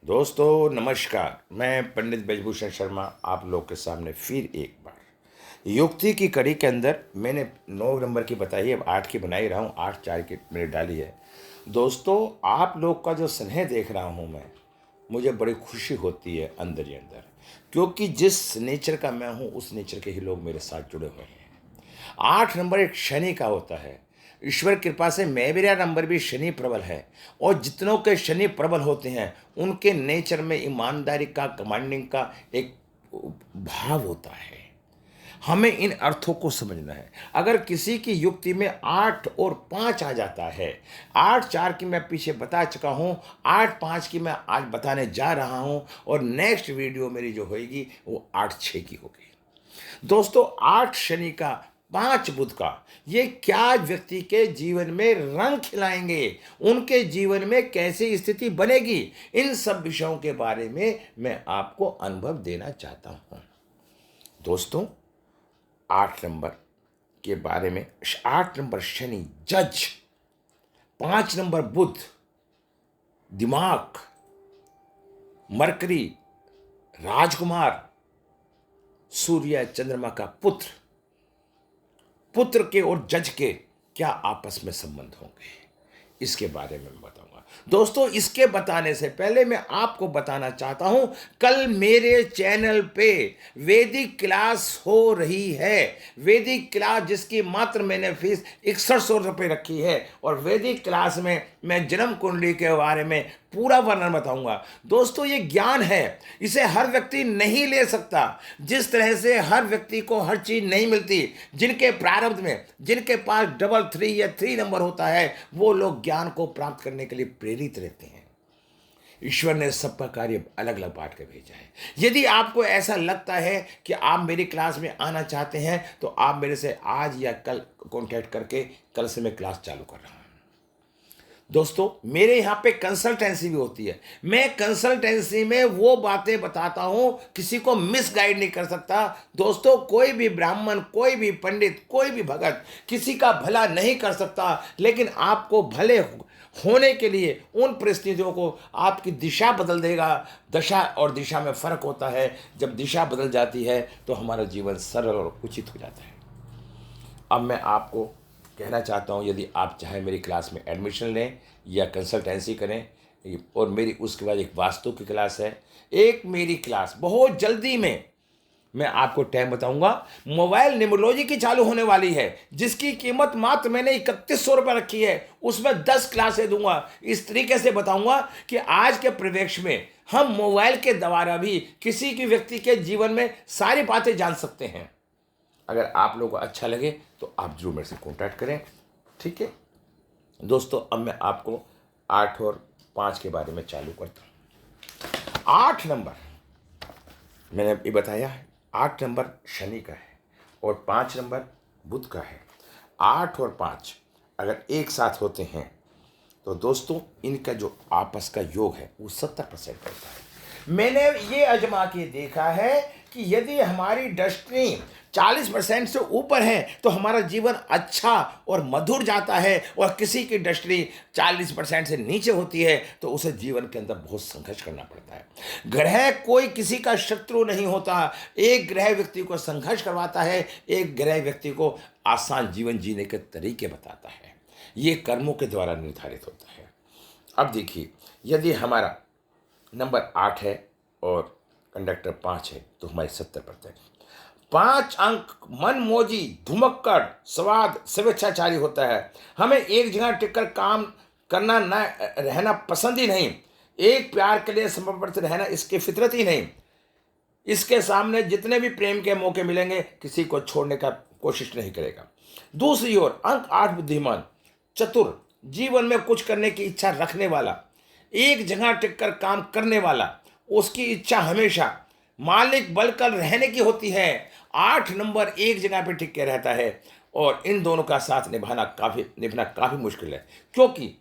दोस्तों नमस्कार। मैं पंडित ब्रजभूषण शर्मा आप लोग के सामने फिर एक बार युक्ति की कड़ी के अंदर मैंने 9 नंबर की बताई है, अब 8 की बना ही रहा हूँ। 8 4 की मैंने डाली है। दोस्तों आप लोग का जो स्नेह देख रहा हूँ मैं, मुझे बड़ी खुशी होती है अंदर ही अंदर, क्योंकि जिस नेचर का मैं हूँ उस नेचर के ही लोग मेरे साथ जुड़े हुए हैं। 8 नंबर एक शनि का होता है। ईश्वर कृपा से मेरा नंबर भी शनि प्रबल है, और जितनों के शनि प्रबल होते हैं उनके नेचर में ईमानदारी का, कमांडिंग का एक भाव होता है। हमें इन अर्थों को समझना है। अगर किसी की युक्ति में 8 और 5 आ जाता है, 8 4 की मैं पीछे बता चुका हूँ, 8 5 की मैं आज बताने जा रहा हूँ, और नेक्स्ट वीडियो मेरी जो होगी वो 8 6 की होगी। दोस्तों 8 शनि का, 5 बुध का, ये क्या व्यक्ति के जीवन में रंग खिलाएंगे, उनके जीवन में कैसी स्थिति बनेगी, इन सब विषयों के बारे में मैं आपको अनुभव देना चाहता हूं। दोस्तों 8 नंबर के बारे में, 8 नंबर शनि जज, 5 नंबर बुध दिमाग, मरकरी राजकुमार, सूर्य चंद्रमा का पुत्र, पुत्र के और जज के क्या आपस में संबंध होंगे, इसके बारे में मैं बताऊंगा। दोस्तों इसके बताने से पहले मैं आपको बताना चाहता हूं, कल मेरे चैनल पे वैदिक क्लास हो रही है। वैदिक क्लास जिसकी मात्र मैंने फीस 6100 रुपये रखी है, और वैदिक क्लास में मैं जन्म कुंडली के बारे में पूरा वर्णन बताऊंगा। दोस्तों ये ज्ञान है, इसे हर व्यक्ति नहीं ले सकता। जिस तरह से हर व्यक्ति को हर चीज नहीं मिलती, जिनके प्रारब्ध में, जिनके पास डबल 3 या 3 नंबर होता है, वो लोग ज्ञान को प्राप्त करने के लिए प्रेरित रहते हैं। ईश्वर ने सबका कार्य अलग अलग बांट कर भेजा है। यदि आपको ऐसा लगता है कि आप मेरी क्लास में आना चाहते हैं, तो आप मेरे से आज या कल कांटेक्ट करके, कल से मैं क्लास चालू कर रहा हूं। दोस्तों मेरे यहाँ पे कंसल्टेंसी भी होती है। मैं कंसल्टेंसी में वो बातें बताता हूँ, किसी को मिसगाइड नहीं कर सकता। दोस्तों कोई भी ब्राह्मण, कोई भी पंडित, कोई भी भगत किसी का भला नहीं कर सकता, लेकिन आपको भले होने के लिए उन परिस्थितियों को आपकी दिशा बदल देगा। दशा और दिशा में फर्क होता है। जब दिशा बदल जाती है तो हमारा जीवन सरल और उचित हो जाता है। अब मैं आपको कहना चाहता हूँ, यदि आप चाहे मेरी क्लास में एडमिशन लें या कंसल्टेंसी करें, और मेरी उसके बाद एक वास्तु की क्लास है, एक मेरी क्लास बहुत जल्दी में मैं आपको टाइम बताऊंगा, मोबाइल न्यूमरोलॉजी की चालू होने वाली है, जिसकी कीमत मात्र मैंने 3100 रुपये रखी है। उसमें 10 क्लासें दूंगा। इस तरीके से बताऊंगा कि आज के परिवेश में हम मोबाइल के द्वारा भी किसी की व्यक्ति के जीवन में सारी बातें जान सकते हैं। अगर आप लोगों को अच्छा लगे तो आप जरूर मेरे से कॉन्टैक्ट करें, ठीक है। दोस्तों अब मैं आपको 8 और 5 के बारे में चालू करता हूँ। 8 नंबर मैंने ये बताया है, 8 नंबर शनि का है और 5 नंबर बुध का है। 8 और 5 अगर एक साथ होते हैं तो दोस्तों इनका जो आपस का योग है वो 70% होता है। मैंने ये आजमा के देखा है कि यदि हमारी डेस्टिनी 40% से ऊपर है तो हमारा जीवन अच्छा और मधुर जाता है, और किसी की डेस्टिनी 40% से नीचे होती है तो उसे जीवन के अंदर बहुत संघर्ष करना पड़ता है। ग्रह कोई किसी का शत्रु नहीं होता। एक ग्रह व्यक्ति को संघर्ष करवाता है, एक ग्रह व्यक्ति को आसान जीवन जीने के तरीके बताता है। ये कर्मों के द्वारा निर्धारित होता है। अब देखिए, यदि हमारा नंबर 8 है और कंडक्टर 5 है तो हमारी 70%। 5 अंक मन मोजी, धुमक्कड़, स्वाद, स्वेच्छाचारी होता है। हमें एक जगह टिककर काम करना न रहना पसंद ही नहीं। एक प्यार के लिए समर्पित रहना इसकी फितरत ही नहीं। इसके सामने जितने भी प्रेम के मौके मिलेंगे किसी को छोड़ने का कोशिश नहीं करेगा। दूसरी ओर अंक 8 बुद्धिमान, चतुर, जीवन में कुछ करने की इच्छा रखने वाला, एक जगह टिककर काम करने वाला, उसकी इच्छा हमेशा मालिक बनकर रहने की होती है। 8 नंबर एक जगह पे टिक के रहता है, और इन दोनों का साथ निभाना काफी मुश्किल है, क्योंकि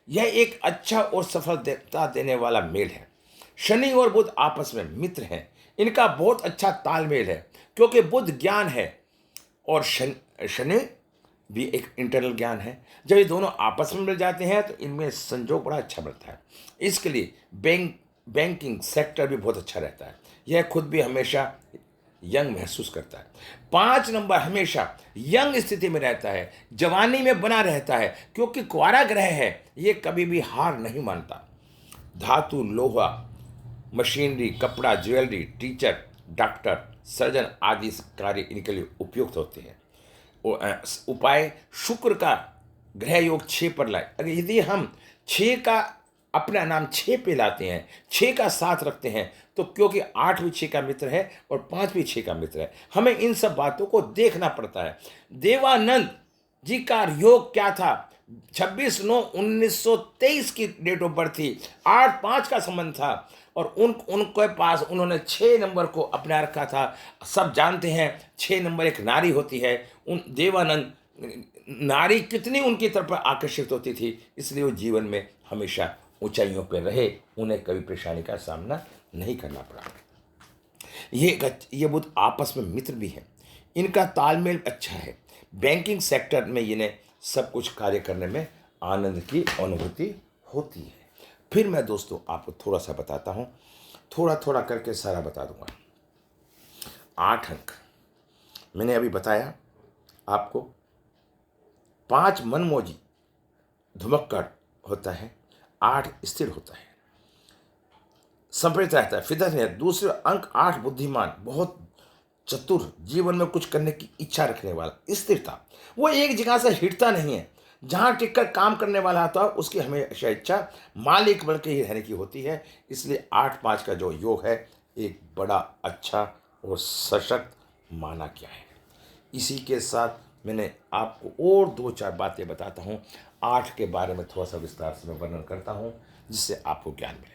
यह एक अच्छा और सफलता देने वाला मेल है। शनि और बुध आपस में मित्र हैं। इनका बहुत अच्छा तालमेल है, क्योंकि बुध ज्ञान है और शनि भी एक इंटरनल ज्ञान है। जब ये दोनों आपस में मिल जाते हैं तो इनमें संजोग बड़ा अच्छा बनता है। इसके लिए बैंक बैंकिंग सेक्टर भी बहुत अच्छा रहता है। यह खुद भी हमेशा यंग महसूस करता है। 5 नंबर हमेशा यंग स्थिति में रहता है, जवानी में बना रहता है, क्योंकि क्वारा ग्रह है, ये कभी भी हार नहीं मानता। धातु, लोहा, मशीनरी, कपड़ा, ज्वेलरी, टीचर, डॉक्टर, सर्जन आदि कार्य इनके लिए उपयुक्त होते हैं। उपाय, शुक्र का ग्रह योग 6 पर लाए। अगर यदि हम 6 का अपना नाम 6 पे लाते हैं, 6 का साथ रखते हैं, तो क्योंकि 8 भी 6 का मित्र है और 5 भी 6 का मित्र है, हमें इन सब बातों को देखना पड़ता है। देवानंद जी का योग क्या था? 26/9/1923 की डेट ऑफ बर्थ थी। 8-5 का संबंध था और उनके पास उन्होंने 6 नंबर को अपना रखा था। सब जानते हैं 6 नंबर एक नारी होती है। उन देवानंद नारी कितनी उनकी तरफ आकर्षित होती थी, इसलिए वो जीवन में हमेशा ऊंचाइयों पर रहे, उन्हें कभी परेशानी का सामना नहीं करना पड़ा। ये बुध आपस में मित्र भी हैं, इनका तालमेल अच्छा है। बैंकिंग सेक्टर में इन्हें सब कुछ कार्य करने में आनंद की अनुभूति होती है। फिर मैं दोस्तों आपको थोड़ा सा बताता हूँ, थोड़ा थोड़ा करके सारा बता दूंगा। 8 अंक मैंने अभी बताया आपको। 5 मनमोजी धुमक्कड़ होता है, 8 स्थिर होता है, संप्रेत रहता है, फिदर है। दूसरे अंक 8 बुद्धिमान, बहुत चतुर, जीवन में कुछ करने की इच्छा रखने वाला, स्थिरता, वो एक जगह से हिटता नहीं है, जहां टिककर काम करने वाला होता है उसकी हमेशा इच्छा मालिक बन के ही रहने की होती है। इसलिए 8-5 का जो योग है एक बड़ा अच्छा और सशक्त माना गया है। इसी के साथ मैंने आपको और 2-4 बातें बताता हूँ। 8 के बारे में थोड़ा सा विस्तार से मैं वर्णन करता हूँ, जिससे आपको ज्ञान मिले।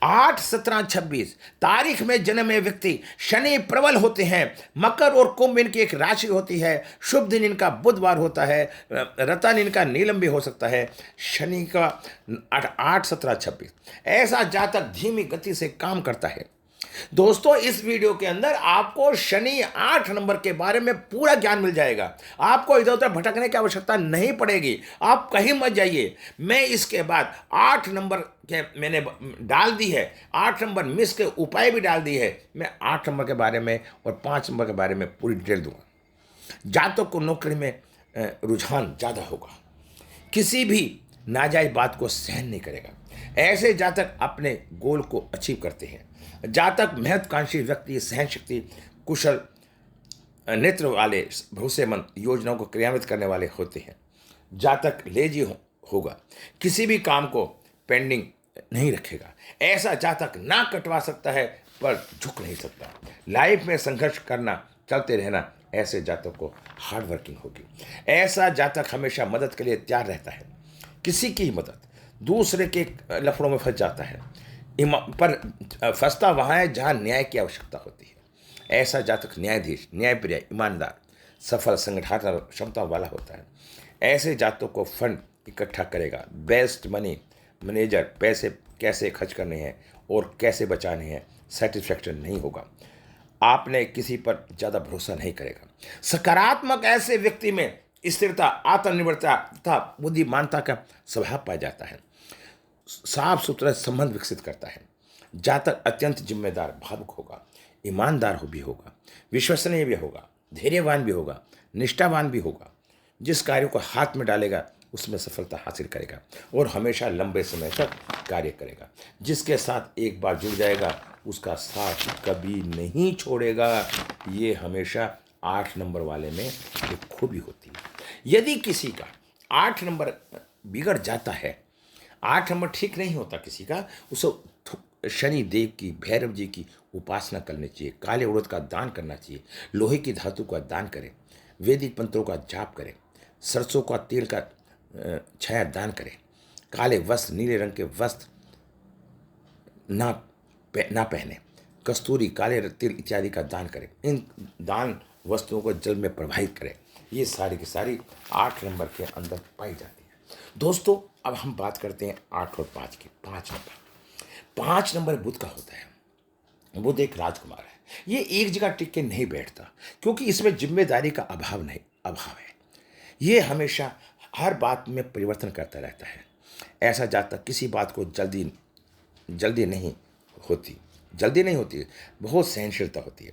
8-17-26 तारीख में जन्मे व्यक्ति शनि प्रबल होते हैं। मकर और कुंभ इनकी एक राशि होती है। शुभ दिन इनका बुधवार होता है। रतन इनका नीलम भी हो सकता है। शनि का 8-17-26 ऐसा जातक धीमी गति से काम करता है। दोस्तों इस वीडियो के अंदर आपको शनि 8 नंबर के बारे में पूरा ज्ञान मिल जाएगा। आपको इधर उधर भटकने की आवश्यकता नहीं पड़ेगी, आप कहीं मत जाइए। मैं इसके बाद 8 नंबर के मैंने डाल दी है, 8 नंबर मिस के उपाय भी डाल दी है। मैं 8 नंबर के बारे में और 5 नंबर के बारे में पूरी डिटेल दूंगा। जातक को नौकरी में रुझान ज़्यादा होगा, किसी भी नाजायज बात को सहन नहीं करेगा। ऐसे जातक अपने गोल को अचीव करते हैं। जातक महत्वाकांक्षी व्यक्ति, सहन शक्ति, कुशल नेत्र वाले, भरोसेमंद, योजनाओं को क्रियान्वित करने वाले होते हैं। जातक लेजी होगा, किसी भी काम को पेंडिंग नहीं रखेगा। ऐसा जातक ना कटवा सकता है पर झुक नहीं सकता। लाइफ में संघर्ष करना, चलते रहना, ऐसे जातक को हार्ड वर्किंग होगी। ऐसा जातक हमेशा मदद के लिए तैयार रहता है। किसी की मदद, दूसरे के लफड़ों में फंस जाता है, पर फंसता वहाँ है जहाँ न्याय की आवश्यकता होती है। ऐसा जातक न्यायाधीश, न्यायप्रिय, ईमानदार, सफल, संगठनात्मक क्षमता वाला होता है। ऐसे जातकों को फंड इकट्ठा करेगा, बेस्ट मनी मैनेजर, पैसे कैसे खर्च करने हैं और कैसे बचाने हैं सेटिस्फैक्शन नहीं होगा। आपने किसी पर ज़्यादा भरोसा नहीं करेगा। सकारात्मक ऐसे व्यक्ति में स्थिरता, आत्मनिर्भरता तथा बुद्धिमानता का स्वभाव पाया जाता है। साफ सुथरा संबंध विकसित करता है। जातक अत्यंत जिम्मेदार, भावुक होगा, ईमानदार भी होगा, विश्वसनीय भी होगा, धैर्यवान भी होगा, निष्ठावान भी होगा। जिस कार्य को हाथ में डालेगा उसमें सफलता हासिल करेगा और हमेशा लंबे समय तक कार्य करेगा। जिसके साथ एक बार जुड़ जाएगा उसका साथ कभी नहीं छोड़ेगा। ये हमेशा 8 नंबर वाले में एक खूबी होती है। यदि किसी का 8 नंबर बिगड़ जाता है, 8 नंबर ठीक नहीं होता किसी का, उसे शनि देव की, भैरव जी की उपासना करनी चाहिए। काले उड़द का दान करना चाहिए। लोहे की धातु का दान करें। वैदिक मंत्रों का जाप करें। सरसों का तेल का छाया दान करें। काले वस्त्र, नीले रंग के वस्त्र ना पहने। कस्तूरी, काले तिल इत्यादि का दान करें। इन दान वस्तुओं को जल में प्रवाहित करें। ये सारी की सारी 8 नंबर के अंदर पाई जाती है। दोस्तों अब हम बात करते हैं 8 और 5 की। 5 नंबर बुध का होता है। बुध एक राजकुमार है। ये एक जगह टिक के नहीं बैठता, क्योंकि इसमें जिम्मेदारी का अभाव है। ये हमेशा हर बात में परिवर्तन करता रहता है। ऐसा जातक किसी बात को जल्दी नहीं होती, जल्दी नहीं होती, बहुत सहनशीलता होती है।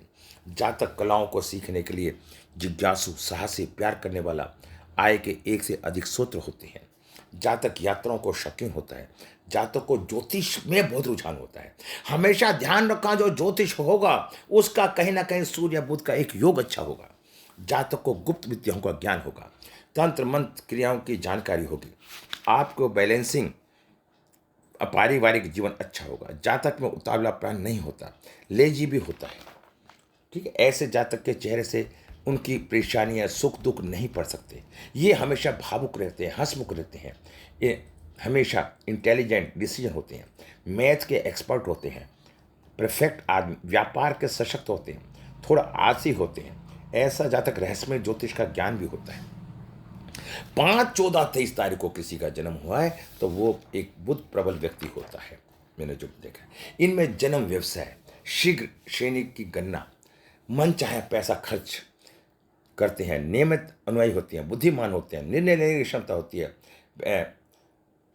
जातक कलाओं को सीखने के लिए जिज्ञासु, साहसी, प्यार करने वाला, आय के एक से अधिक सूत्र होते हैं। जातक यात्राओं को शौकीन होता है। जातक को ज्योतिष में बहुत रुझान होता है। हमेशा ध्यान रखना, जो ज्योतिष होगा उसका कहीं ना कहीं सूर्य बुध का एक योग अच्छा होगा। जातक को गुप्त विद्याओं का ज्ञान होगा। तंत्र मंत्र क्रियाओं की जानकारी होगी। आपको बैलेंसिंग पारिवारिक जीवन अच्छा होगा। जातक में उतावलापन नहीं होता, लेजी भी होता है। ठीक है, ऐसे जातक के चेहरे से उनकी परेशानियां, सुख दुख नहीं पड़ सकते। ये हमेशा भावुक रहते हैं, हंसमुख रहते हैं। ये हमेशा इंटेलिजेंट डिसीजन होते हैं। मैथ के एक्सपर्ट होते हैं। परफेक्ट आदमी, व्यापार के सशक्त होते हैं। थोड़ा आलसी होते हैं। ऐसा जातक रहस्यमय ज्योतिष का ज्ञान भी होता है। 5, 14, 23 तारीख को किसी का जन्म हुआ है तो वो एक बुध प्रबल व्यक्ति होता है। मैंने जो देखा है, इनमें जन्म व्यवसाय, शीघ्र श्रेणी की गणना, मन चाहे पैसा खर्च करते हैं, नियमित अनुयायी होते हैं, बुद्धिमान होते हैं, निर्णय लेने की क्षमता होती है,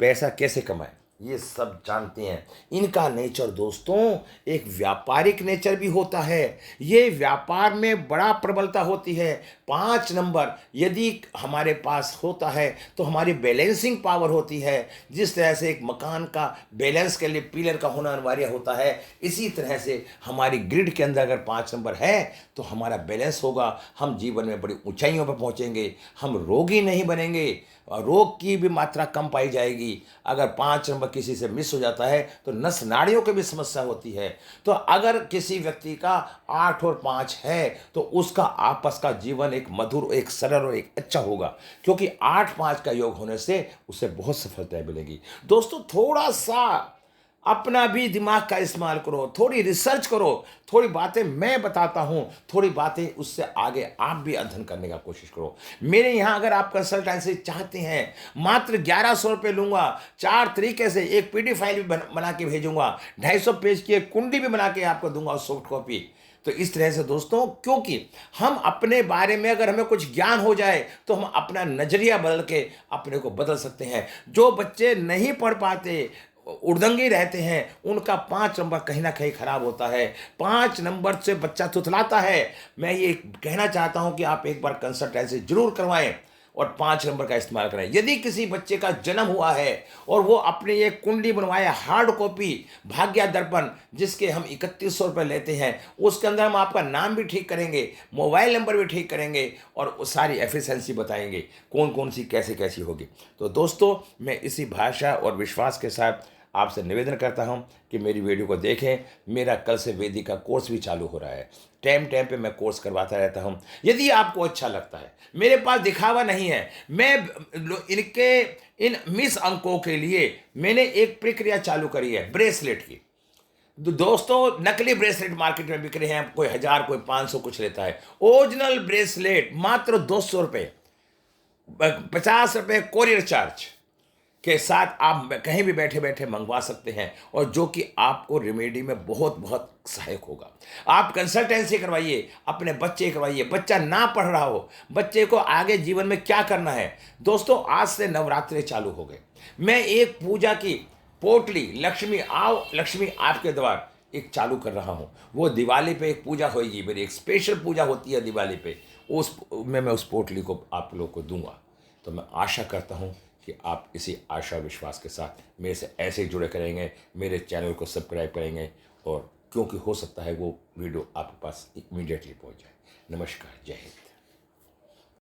पैसा कैसे कमाएं ये सब जानते हैं। इनका नेचर दोस्तों एक व्यापारिक नेचर भी होता है। ये व्यापार में बड़ा प्रबलता होती है। 5 नंबर यदि हमारे पास होता है तो हमारी बैलेंसिंग पावर होती है। जिस तरह से एक मकान का बैलेंस के लिए पिलर का होना अनिवार्य होता है, इसी तरह से हमारी ग्रिड के अंदर अगर 5 नंबर है तो हमारा बैलेंस होगा। हम जीवन में बड़ी ऊंचाइयों पर पहुंचेंगे। हम रोगी नहीं बनेंगे, रोग की भी मात्रा कम पाई जाएगी। अगर 5 नंबर किसी से मिस हो जाता है तो नस नाड़ियों की भी समस्या होती है। तो अगर किसी व्यक्ति का 8 और 5 है तो उसका आपस का जीवन एक मधुर, एक सरल और एक अच्छा होगा, क्योंकि 8-5 का योग होने से उसे बहुत सफलताएं मिलेगी। दोस्तों थोड़ा सा अपना भी दिमाग का इस्तेमाल करो, थोड़ी रिसर्च करो, थोड़ी बातें मैं बताता हूँ, थोड़ी बातें उससे आगे आप भी अध्ययन करने का कोशिश करो। मेरे यहाँ अगर आप कंसल्टेंसी चाहते हैं, मात्र 1100 रुपये लूँगा। 4 तरीके से एक पीडी फाइल भी बना के भेजूंगा, 250 पेज की एक कुंडी भी बना के आपको दूंगा, सॉफ्ट कॉपी। तो इस तरह से दोस्तों, क्योंकि हम अपने बारे में अगर हमें कुछ ज्ञान हो जाए तो हम अपना नजरिया बदल के अपने को बदल सकते हैं। जो बच्चे नहीं पढ़ पाते, उर्दंगी रहते हैं, उनका 5 नंबर कहीं ना कहीं खराब होता है। 5 नंबर से बच्चा थुथलाता है। मैं ये कहना चाहता हूं कि आप एक बार कंसल्टेंसी जरूर करवाएं और 5 नंबर का इस्तेमाल करें। यदि किसी बच्चे का जन्म हुआ है और वो अपनी एक कुंडली बनवाए, हार्ड कॉपी, भाग्य दर्पण, जिसके हम 3100 रुपये लेते हैं, उसके अंदर हम आपका नाम भी ठीक करेंगे, मोबाइल नंबर भी ठीक करेंगे और सारी एफिशिएंसी बताएंगे कौन कौन सी कैसे कैसी होगी। तो दोस्तों मैं इसी भाषा और विश्वास के साथ आपसे निवेदन करता हूं कि मेरी वीडियो को देखें। मेरा कल से वेदिक का कोर्स भी चालू हो रहा है। टाइम टाइम पे मैं कोर्स करवाता रहता हूं। यदि आपको अच्छा लगता है, मेरे पास दिखावा नहीं है, मैं इन मिस अंकों के लिए मैंने एक प्रक्रिया चालू करी है ब्रेसलेट की। दोस्तों नकली ब्रेसलेट मार्केट में बिक रहे हैं, कोई 1000, कोई 500 कुछ लेता है। ओरिजिनल ब्रेसलेट मात्र 200 रुपये, 50 रुपये कोरियर चार्ज के साथ आप कहीं भी बैठे बैठे मंगवा सकते हैं, और जो कि आपको रेमेडी में बहुत बहुत सहायक होगा। आप कंसल्टेंसी करवाइए, अपने बच्चे करवाइए। बच्चा ना पढ़ रहा हो, बच्चे को आगे जीवन में क्या करना है। दोस्तों आज से नवरात्रे चालू हो गए। मैं एक पूजा की पोटली, लक्ष्मी आओ लक्ष्मी आपके द्वार, एक चालू कर रहा हूँ। वो दिवाली पे एक पूजा होगी मेरी, एक स्पेशल पूजा होती है दिवाली पे, उस मैं उस पोटली को आप लोग को दूंगा। तो मैं आशा करता हूँ कि आप इसी आशा विश्वास के साथ मेरे से ऐसे जुड़े करेंगे, मेरे चैनल को सब्सक्राइब करेंगे, और क्योंकि हो सकता है वो वीडियो आपके पास इमीडिएटली पहुंच जाए। नमस्कार, जय हिंद।